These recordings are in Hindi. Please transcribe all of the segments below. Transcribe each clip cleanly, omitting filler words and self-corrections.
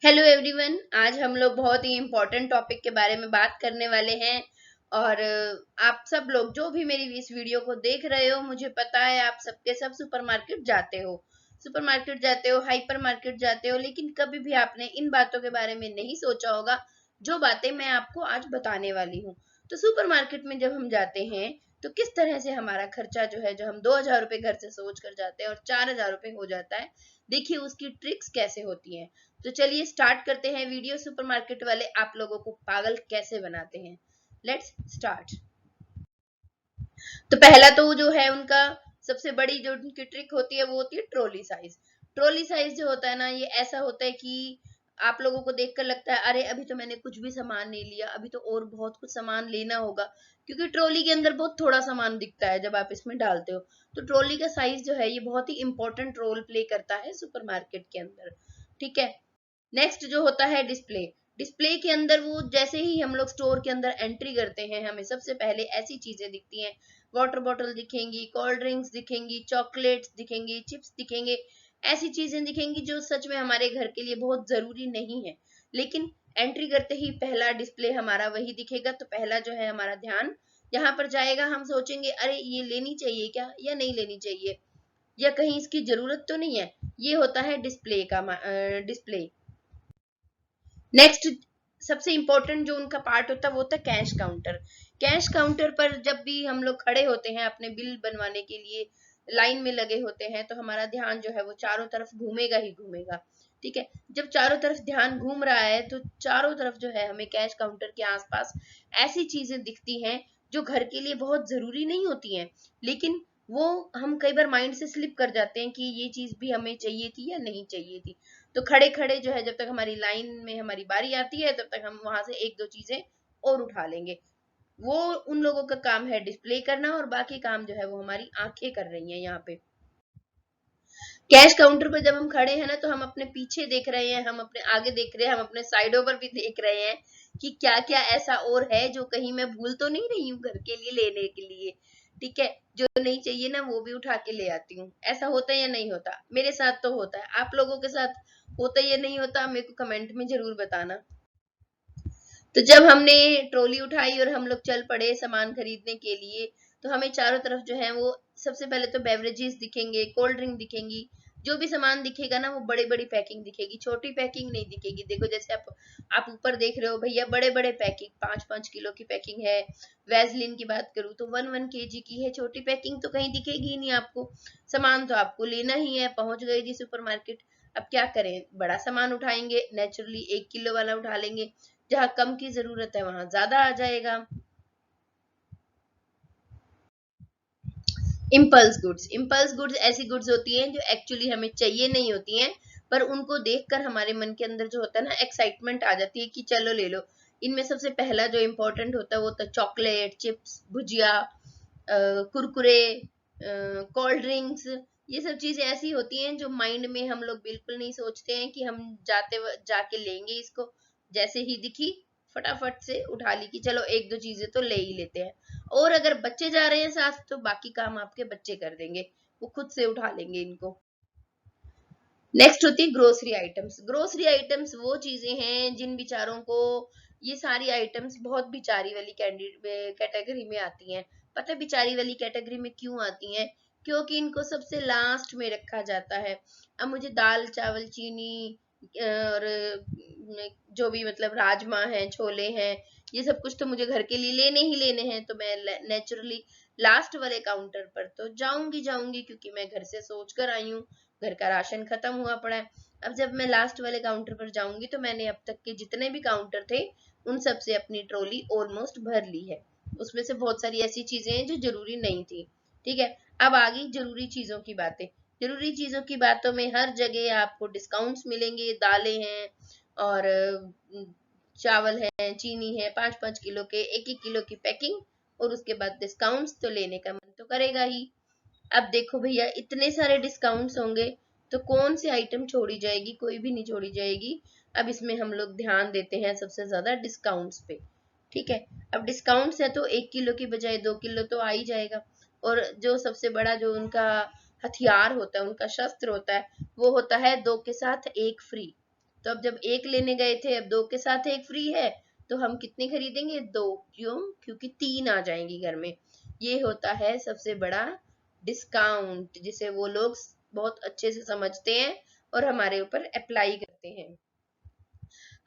Hello everyone. आज हम लोग बहुत ही इम्पोर्टेंट टॉपिक के बारे में बात करने वाले हैं। और आप सब लोग जो भी मेरी इस वीडियो को देख रहे हो, मुझे पता है आप सबके सब सुपरमार्केट जाते हो, हाइपर मार्केट जाते हो, लेकिन कभी भी आपने इन बातों के बारे में नहीं सोचा होगा जो बातें मैं आपको आज बताने वाली हूँ। तो सुपरमार्केट में जब हम जाते हैं तो किस तरह से हमारा खर्चा जो है, जो हम 2,000 रुपये घर से सोच कर जाते हैं और 4,000 रुपये हो जाता है, देखिए उसकी ट्रिक्स कैसे होती हैं। तो चलिए स्टार्ट करते हैं। वीडियो सुपरमार्केट वाले आप लोगों को पागल कैसे बनाते हैं, लेट्स स्टार्ट। तो पहला तो जो है उनका सबसे बड़ी जो उनकी ट्रिक होती है वो होती है ट्रॉली साइज। ट्रॉली साइज जो होता है ना, ये ऐसा होता है कि आप लोगों को देखकर लगता है अरे अभी तो मैंने कुछ भी सामान नहीं लिया, अभी तो और बहुत कुछ सामान लेना होगा, क्योंकि ट्रॉली के अंदर बहुत थोड़ा सामान दिखता है जब आप इसमें डालते हो। तो ट्रॉली का साइज जो है ये बहुत ही इंपॉर्टेंट रोल प्ले करता है सुपरमार्केट के अंदर। ठीक है। नेक्स्ट जो होता है डिस्प्ले। डिस्प्ले के अंदर वो जैसे ही हम लोग स्टोर के अंदर एंट्री करते हैं, हमें सबसे पहले ऐसी चीजें दिखती हैं, वाटर बॉटल दिखेंगी, कोल्ड ड्रिंक्स दिखेंगी, चॉकलेट्स दिखेंगी, चिप्स दिखेंगे, ऐसी चीजें दिखेंगी जो सच में हमारे घर के लिए बहुत जरूरी नहीं है, लेकिन एंट्री करते ही पहला डिस्प्ले हमारा वही दिखेगा, तो पहला जो है हमारा ध्यान यहाँ पर जाएगा। हम सोचेंगे अरे ये लेनी चाहिए क्या या नहीं लेनी चाहिए, या कहीं इसकी जरूरत तो नहीं है। ये होता है डिस्प्ले का डिस्प्ले। नेक्स्ट सबसे इंपॉर्टेंट जो उनका पार्ट होता है वो होता है कैश काउंटर। कैश काउंटर पर जब भी हम लोग खड़े होते हैं अपने बिल बनवाने के लिए, लाइन में लगे होते हैं, तो हमारा ध्यान जो है वो चारों तरफ घूमेगा ही घूमेगा। ठीक है। जब चारों तरफ ध्यान घूम रहा है तो चारों तरफ जो है हमें कैश काउंटर के आसपास ऐसी चीजें दिखती हैं जो घर के लिए बहुत जरूरी नहीं होती हैं, लेकिन वो हम कई बार माइंड से स्लिप कर जाते हैं कि ये चीज भी हमें चाहिए थी या नहीं चाहिए थी। तो खड़े खड़े जो है जब तक हमारी लाइन में हमारी बारी आती है तब तक हम वहां से एक दो चीजें और उठा लेंगे। वो उन लोगों का काम है डिस्प्ले करना, और बाकी काम जो है वो हमारी आंखें कर रही हैं यहाँ पे। कैश काउंटर पर जब हम खड़े हैं ना, तो हम अपने पीछे देख रहे हैं, हम अपने आगे देख रहे हैं, हम अपने साइडों पर भी देख रहे हैं कि क्या क्या ऐसा और है जो कहीं मैं भूल तो नहीं रही हूँ घर के लिए लेने के लिए। ठीक है। जो नहीं चाहिए ना वो भी उठा के ले आती हूँ। ऐसा होता है या नहीं होता? मेरे साथ तो होता है। आप लोगों के साथ होता है या नहीं होता, मेरे को कमेंट में जरूर बताना। तो जब हमने ट्रॉली उठाई और हम लोग चल पड़े सामान खरीदने के लिए, तो हमें चारों तरफ जो है वो सबसे पहले तो बेवरेजेस दिखेंगे, कोल्ड ड्रिंक दिखेंगी। जो भी सामान दिखेगा ना वो बड़ी बड़ी पैकिंग दिखेगी, छोटी पैकिंग नहीं दिखेगी। देखो जैसे आप ऊपर देख रहे हो भैया, बड़े बड़े पैकिंग 5-5 किलो की पैकिंग है। वैसलीन की बात करूँ तो 1-1 kg की है, छोटी पैकिंग तो कहीं दिखेगी ही नहीं आपको। सामान तो आपको लेना ही है, पहुंच गए जी सुपरमार्केट। अब क्या करें, बड़ा सामान उठाएंगे, नेचुरली 1 किलो वाला उठा लेंगे, जहां कम की जरूरत है वहां ज्यादा आ जाएगा। इम्पल्स गुड्स ऐसी गुड्स होती हैं जो एक्चुअली हमें चाहिए नहीं होती हैं, पर उनको देखकर हमारे मन के अंदर जो होता है ना एक्साइटमेंट आ जाती है कि चलो ले लो। इनमें सबसे पहला जो इम्पोर्टेंट होता है वो होता है चॉकलेट, चिप्स, भुजिया, कुरकुरे, कोल्ड ड्रिंक्स। ये सब चीजें ऐसी होती हैं जो माइंड में हम लोग बिल्कुल नहीं सोचते हैं कि हम जाके लेंगे इसको। जैसे ही दिखी फटाफट से उठा ली कि चलो एक दो चीजें तो ले ही लेते हैं। और अगर बच्चे जा रहे हैं साथ तो बाकी काम आपके बच्चे कर देंगे, वो खुद से उठा लेंगे इनको। नेक्स्ट होती है ग्रोसरी आइटम्स। ग्रोसरी आइटम्स वो चीजें हैं जिन बिचारों को, ये सारी आइटम्स बहुत बिचारी वाली कैटेगरी में आती हैं। पता है बिचारी वाली कैटेगरी में क्यों आती हैं? क्योंकि इनको सबसे लास्ट में रखा जाता है। अब मुझे दाल चावल चीनी और जो भी मतलब राजमा है, छोले हैं, ये सब कुछ तो मुझे घर के लिए लेने ही लेने हैं, तो मैं नेचुरली लास्ट वाले काउंटर पर तो जाऊंगी क्योंकि मैं घर से सोच कर आई हूँ, घर का राशन खत्म हुआ पड़ा है। अब जब मैं लास्ट वाले काउंटर पर जाऊंगी तो मैंने अब तक के जितने भी काउंटर थे उन सब से अपनी ट्रॉली ऑलमोस्ट भर ली है। उसमें से बहुत सारी ऐसी चीजें हैं जो जरूरी नहीं थी। ठीक है। अब आ गई जरूरी चीजों की बातें। जरूरी चीजों की बातों में हर जगह आपको डिस्काउंट्स मिलेंगे। दालें हैं और चावल है, चीनी है, 5-5 किलो के, 1-1 किलो की पैकिंग, और उसके बाद डिस्काउंट्स, तो लेने का मन तो करेगा ही। अब देखो भैया इतने सारे डिस्काउंट्स होंगे तो कौन सी आइटम छोड़ी जाएगी? कोई भी नहीं छोड़ी जाएगी। अब इसमें हम लोग ध्यान देते हैं सबसे ज्यादा डिस्काउंट्स पे। ठीक है। अब डिस्काउंट्स है तो 1 किलो की बजाय 2 किलो तो आ ही जाएगा। और जो सबसे बड़ा जो उनका हथियार होता है, उनका शस्त्र होता है, वो होता है 2 के साथ 1 फ्री। तो अब जब एक लेने गए थे, अब 2 के साथ एक फ्री है, तो हम कितने खरीदेंगे? 2। क्यों? क्योंकि 3 आ जाएंगी घर में। ये होता है सबसे बड़ा डिस्काउंट, जिसे वो लोग बहुत अच्छे से समझते हैं और हमारे ऊपर अप्लाई करते हैं।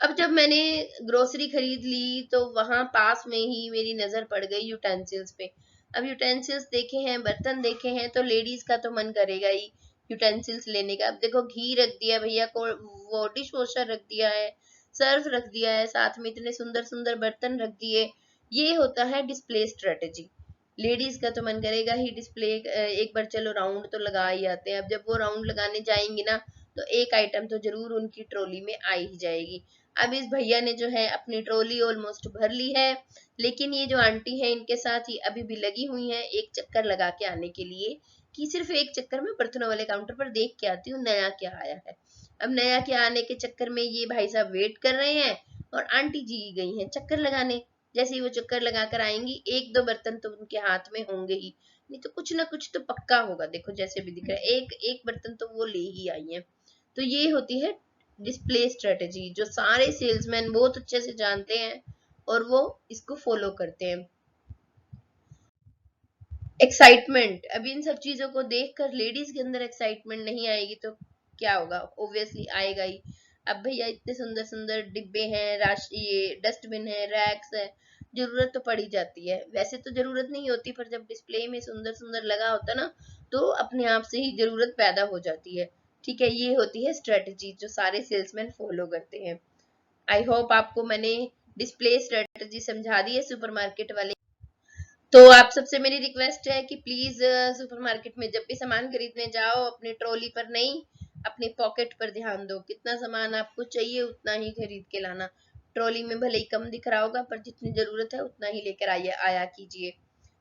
अब जब मैंने ग्रोसरी खरीद ली तो वहां पास में ही मेरी नजर पड़ गई यूटेंसिल्स पे। अब यूटेंसिल्स देखे हैं, बर्तन देखे हैं, तो लेडीज का तो मन करेगा ही यूटेंसिल्स लेने का। अब देखो घी रख दिया भैया को, वो डिश वॉशर रख दिया है, सर्फ रख दिया है, साथ में इतने सुंदर सुंदर बर्तन रख दिए। ये होता है डिस्प्ले स्ट्रेटेजी। लेडीज का तो मन करेगा ही डिस्प्ले, एक बार चलो राउंड तो लगा ही आते हैं। अब जब वो राउंड लगाने जाएंगी ना, तो एक आइटम तो जरूर उनकी ट्रॉली में आ ही जाएगी। अब इस भैया ने जो है अपनी ट्रॉली ऑलमोस्ट भर ली है, लेकिन ये जो आंटी है इनके साथ ही अभी भी लगी हुई है एक चक्कर लगा के आने के लिए, कि सिर्फ एक चक्कर में बर्तनों वाले काउंटर पर देख के आती हूँ नया क्या आया है। अब नया क्या आने के चक्कर में ये भाई साहब वेट कर रहे हैं और आंटी जी गई हैं चक्कर लगाने। जैसे ही वो चक्कर लगाकर आएंगी, एक दो बर्तन तो उनके हाथ में होंगे ही, नहीं तो कुछ ना कुछ तो पक्का होगा। देखो जैसे भी दिख रहा है, एक एक बर्तन तो वो ले ही आई है। तो ये होती है डिस्प्ले स्ट्रेटेजी, जो सारे सेल्समैन बहुत अच्छे से जानते हैं और वो इसको फॉलो करते हैं। एक्साइटमेंट, अब इन सब चीजों को देखकर लेडीज के अंदर एक्साइटमेंट नहीं आएगी तो क्या होगा? ऑब्वियसली आएगा ही। अब भैया इतने सुंदर सुंदर डिब्बे हैं, राशि, ये डस्टबिन है, रैक्स है, जरूरत तो पड़ी जाती है। वैसे तो जरूरत नहीं होती, पर जब डिस्प्ले में सुंदर सुंदर लगा होता ना, तो अपने आप से ही जरूरत पैदा हो जाती है। ठीक है, ये होती है स्ट्रेटेजी जो सारे सेल्समैन फॉलो करते हैं। आई होप आपको मैंने डिस्प्ले स्ट्रेटेजी समझा दी है सुपरमार्केट वाले। तो आप सबसे मेरी रिक्वेस्ट है कि प्लीज सुपरमार्केट में जब भी सामान खरीदने जाओ, अपनी ट्रॉली पर नहीं, अपनी पॉकेट पर ध्यान दो। कितना सामान आपको चाहिए उतना ही खरीद के लाना। ट्रॉली में भले ही कम दिख रहा होगा, पर जितनी जरूरत है उतना ही लेकर आइए, आया कीजिए।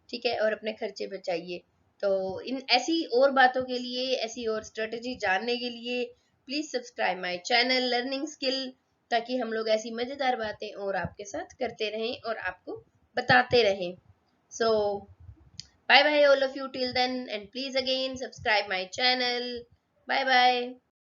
ठीक है, और अपने खर्चे बचाइए। तो इन ऐसी और बातों के लिए, ऐसी और स्ट्रेटेजी जानने के लिए please subscribe my channel learning skill, ताकि हम लोग ऐसी मजेदार बातें और आपके साथ करते रहें और आपको बताते रहें। So bye bye all of you till then, and please again subscribe my channel. Bye bye.